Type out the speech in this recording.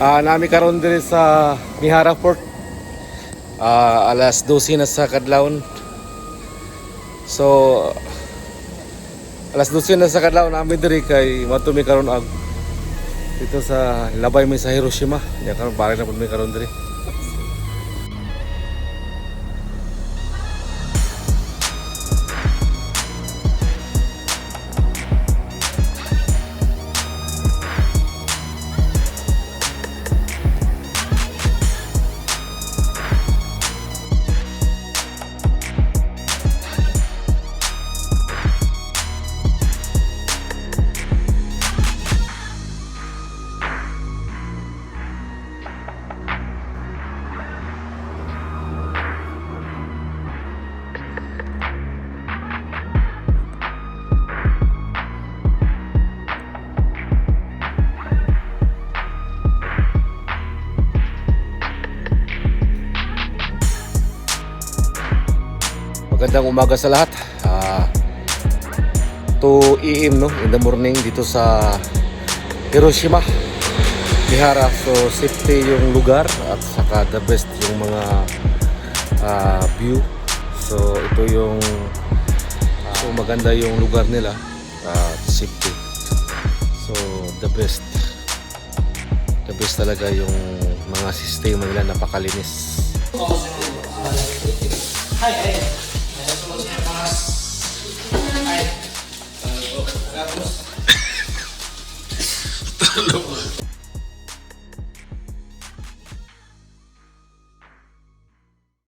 Nami karon diri sa Mihara Port. Alas 12 na sa kadlawon. So alas 12 na sa kadlawon nami diri kay matumi karon ag dito sa labay mi sa Hiroshima. Nya karon balik na pud mi karon diri. Magandang umaga sa lahat. 2 AM no, in the morning dito sa Hiroshima, Mihara. So safety yung lugar at saka the best yung mga view. So ito yung so maganda yung lugar nila, safety. So the best talaga yung mga sistema nila, napakalinis.